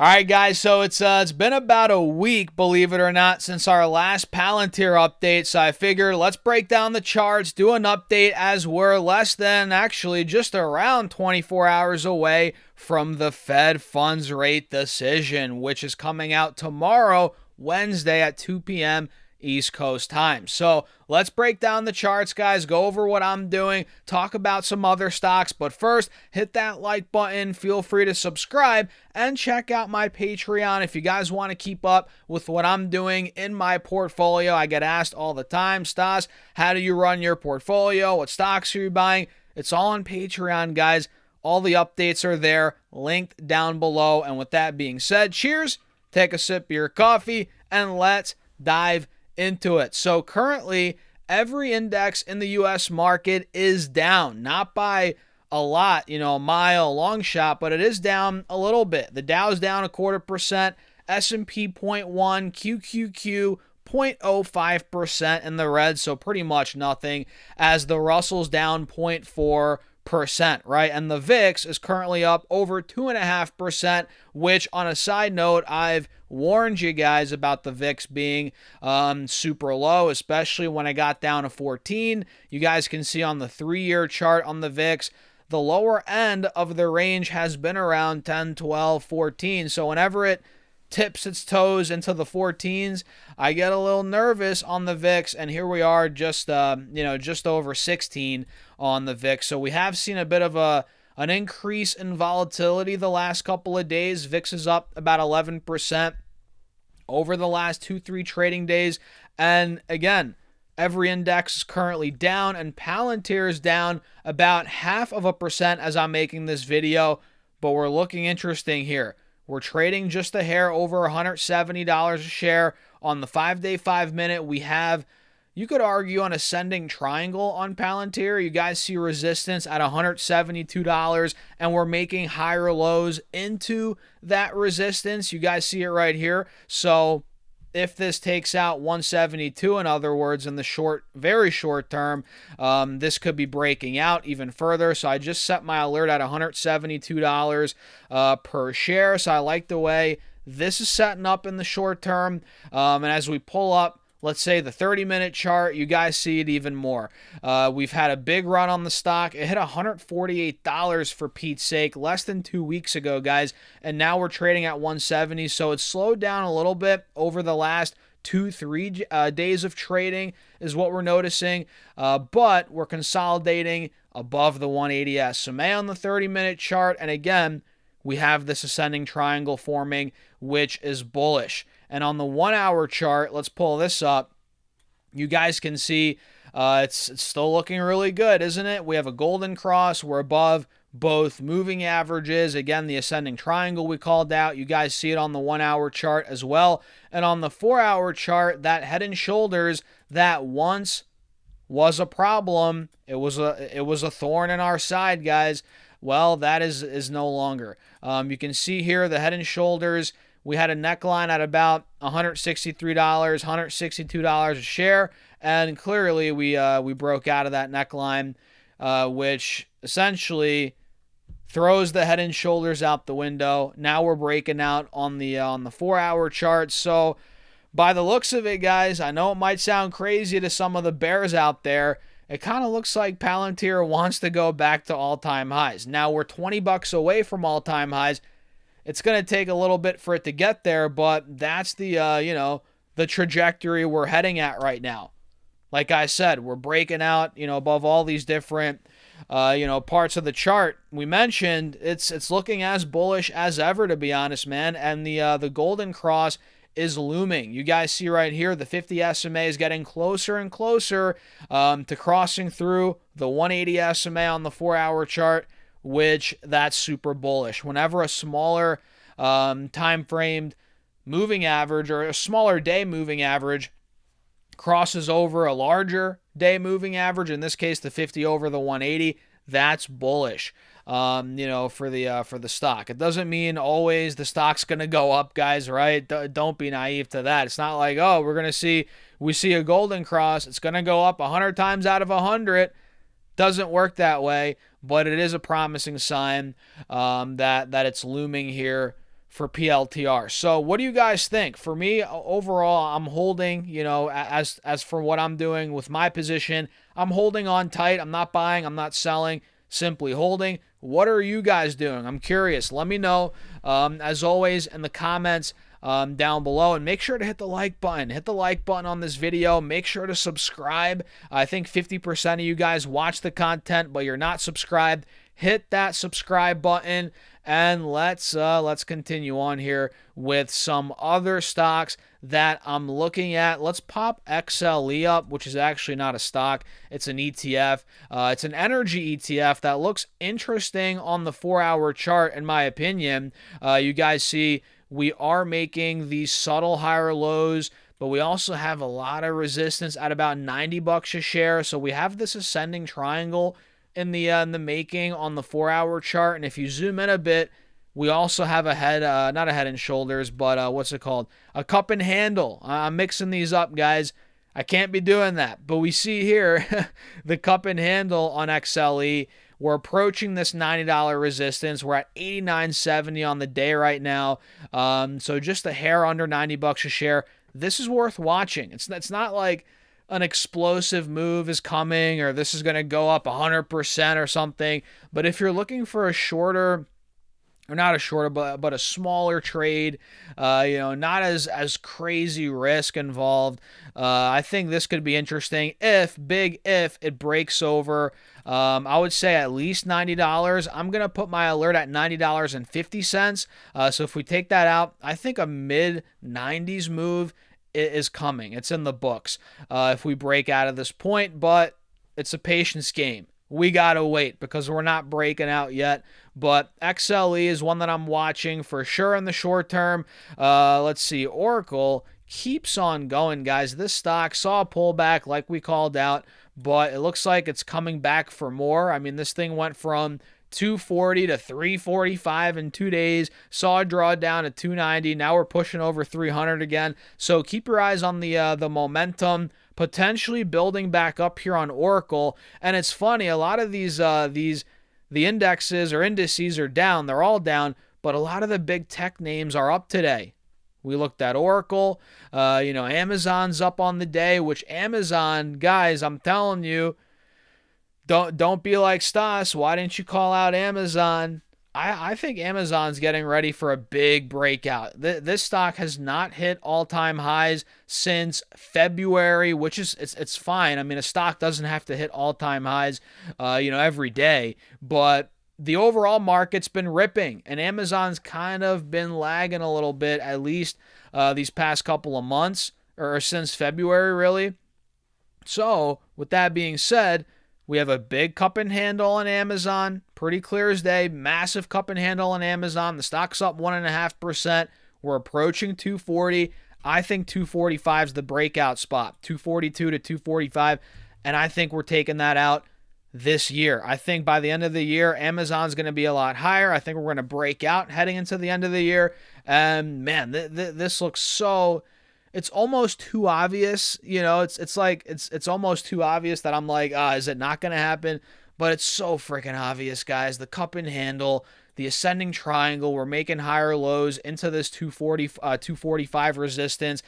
All right, guys, so it's been about a week, believe it or not, since our last Palantir update, so I figured let's break down the charts, do an update as we're less than, actually just around 24 hours away from the Fed funds rate decision, which is coming out tomorrow, Wednesday at 2 p.m. East Coast time. So let's break down the charts, guys, go over what I'm doing, talk about some other stocks. But first, hit that like button, feel free to subscribe, and check out my Patreon if you guys want to keep up with what I'm doing in my portfolio. I get asked all the time, Stas, how do you run your portfolio? What stocks are you buying? It's all on Patreon, guys. All the updates are there, linked down below. And with that being said, cheers, take a sip of your coffee, and let's dive into it. So currently, every index in the U.S. market is down, not by a lot, a mile long shot, but it is down a little bit. The Dow's down 0.25%, S&P 0.1%, QQQ 0.05% in the red, so pretty much nothing, as the Russell's down 0.4%, right? And the VIX is currently up over 2.5%, which, on a side note, I've warned you guys about the VIX being super low, especially when I got down to 14. You guys can see on the 3-year chart on the VIX, the lower end of the range has been around 10, 12, 14. So whenever it tips its toes into the 14s, I get a little nervous on the VIX, and here we are just over 16 on the VIX. So we have seen a bit of an increase in volatility the last couple of days. VIX is up about 11% over the last 2-3 trading days. And again, every index is currently down, and Palantir is down about 0.5% as I'm making this video. But we're looking interesting here. We're trading just a hair over $170 a share on the 5-day, 5-minute. We have, you could argue, an ascending triangle on Palantir. You guys see resistance at $172, and we're making higher lows into that resistance. You guys see it right here. So if this takes out 172, in other words, in the very short term, this could be breaking out even further. So I just set my alert at $172 per share. So I like the way this is setting up in the short term. And as we pull up, let's say the 30-minute chart, you guys see it even more. We've had a big run on the stock. It hit $148 for Pete's sake less than 2 weeks ago, guys. And now we're trading at 170. So it's slowed down a little bit over the last 2-3 days of trading is what we're noticing. But we're consolidating above the 180 SMA on the 30-minute chart. And again, we have this ascending triangle forming, which is bullish. And on the 1-hour chart, let's pull this up. You guys can see it's still looking really good, isn't it? We have a golden cross. We're above both moving averages. Again, the ascending triangle we called out. You guys see it on the 1-hour chart as well. And on the 4-hour chart, that head and shoulders that once was a problem, it was a thorn in our side, guys. Well, that is no longer. You can see here the head and shoulders. We had a neckline at about $163, $162 a share, and clearly we broke out of that neckline, which essentially throws the head and shoulders out the window. Now we're breaking out on the 4-hour chart. So by the looks of it, guys, I know it might sound crazy to some of the bears out there. It kind of looks like Palantir wants to go back to all-time highs. Now we're $20 away from all-time highs. It's going to take a little bit for it to get there, but that's the the trajectory we're heading at right now. Like I said, we're breaking out, above all these different, parts of the chart. We mentioned it's looking as bullish as ever, to be honest, man. And the golden cross is looming. You guys see right here, the 50 SMA is getting closer and closer to crossing through the 180 SMA on the 4-hour chart, which that's super bullish. Whenever a smaller time framed moving average or a smaller day moving average crosses over a larger day moving average, in this case the 50 over the 180, that's bullish. For the stock. It doesn't mean always the stock's going to go up, guys, right? Don't be naive to that. It's not like, we see a golden cross, it's going to go up 100 times out of 100. Doesn't work that way, but it is a promising sign that it's looming here for PLTR. So what do you guys think? For me, overall, I'm holding, as for what I'm doing with my position, I'm holding on tight. I'm not buying, I'm not selling, simply holding. What are you guys doing? I'm curious. Let me know, as always, in the comments down below, and make sure to hit the like button. Hit the like button on this video. Make sure to subscribe. I think 50% of you guys watch the content, but you're not subscribed. Hit that subscribe button, and let's continue on here with some other stocks that I'm looking at. Let's pop XLE up, which is actually not a stock. It's an ETF. It's an energy ETF that looks interesting on the 4-hour chart, in my opinion. You guys see we are making these subtle higher lows, but we also have a lot of resistance at about $90 a share. So we have this ascending triangle in the making on the 4-hour chart. And if you zoom in a bit, we also have a head, not a head and shoulders, but what's it called? A cup and handle. I'm mixing these up, guys. I can't be doing that. But we see here the cup and handle on XLE. We're approaching this $90 resistance. We're at $89.70 on the day right now. So just a hair under $90 a share. This is worth watching. It's not like an explosive move is coming or this is going to go up 100% or something. But if you're looking for a shorter, or not a shorter, but a smaller trade, not as crazy risk involved, I think this could be interesting if it breaks over, I would say at least $90. I'm going to put my alert at $90.50. So if we take that out, I think a mid-90s move is coming. It's in the books if we break out of this point, but it's a patience game. We got to wait because we're not breaking out yet. But XLE is one that I'm watching for sure in the short term. Let's see. Oracle keeps on going, guys. This stock saw a pullback like we called out, but it looks like it's coming back for more. I mean, this thing went from 240 to 345 in 2 days, saw a drawdown at 290. Now we're pushing over 300 again. So keep your eyes on the momentum potentially building back up here on Oracle. And it's funny, a lot of the indexes or indices are down. They're all down, but a lot of the big tech names are up today. We looked at Oracle, Amazon's up on the day, which Amazon, guys, I'm telling you, don't be like Stas. Why didn't you call out Amazon? I think Amazon's getting ready for a big breakout. This stock has not hit all-time highs since February, which is it's fine. I mean, a stock doesn't have to hit all-time highs, every day. But the overall market's been ripping, and Amazon's kind of been lagging a little bit, at least these past couple of months, or since February, really. So, with that being said, we have a big cup and handle on Amazon, pretty clear as day, massive cup and handle on Amazon. The stock's up 1.5%. We're approaching 240. I think 245 is the breakout spot, 242 to 245, and I think we're taking that out this year. I think by the end of the year, Amazon's going to be a lot higher. I think we're going to break out heading into the end of the year, and man, this looks so... It's almost too obvious, it's almost too obvious that I'm like, is it not going to happen? But it's so freaking obvious, guys. The cup and handle, the ascending triangle, we're making higher lows into this 245 resistance.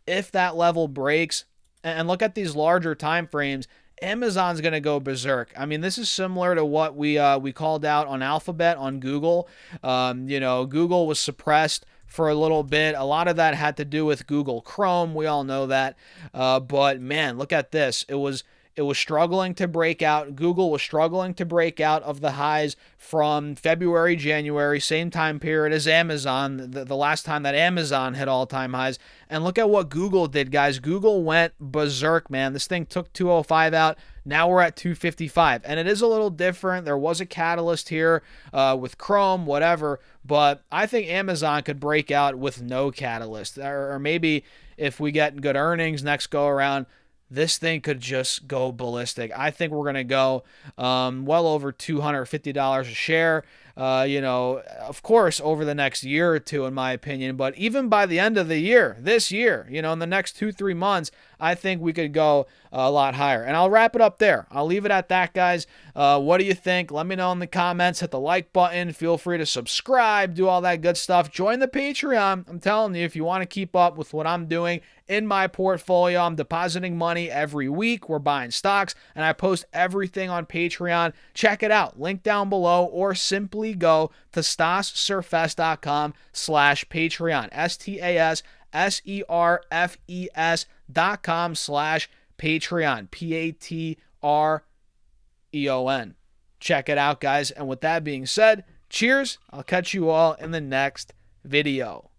If that level breaks, and look at these larger time frames, Amazon's going to go berserk. I mean, this is similar to what we called out on Alphabet on Google. Google was suppressed for a little bit. A lot of that had to do with Google Chrome. We all know that. But man, look at this. It was struggling to break out. Google was struggling to break out of the highs from February, January, same time period as Amazon, the last time that Amazon hit all-time highs. And look at what Google did, guys. Google went berserk, man. This thing took 205 out. Now we're at 255. And it is a little different. There was a catalyst here with Chrome, whatever. But I think Amazon could break out with no catalyst. Or maybe if we get good earnings next go around, this thing could just go ballistic. I think we're going to go well over $250 a share. of course, over the next year or two, in my opinion. But even by the end of the year, this year, in the next 2-3 months, I think we could go a lot higher. And I'll wrap it up there. I'll leave it at that, guys. What do you think? Let me know in the comments. Hit the like button. Feel free to subscribe, do all that good stuff. Join the Patreon. I'm telling you, if you want to keep up with what I'm doing in my portfolio, I'm depositing money every week. We're buying stocks, and I post everything on Patreon. Check it out. Link down below, or simply go to stasserfes.com/Patreon. STASSERFES.com/Patreon. PATREON. Check it out, guys. And with that being said, cheers. I'll catch you all in the next video.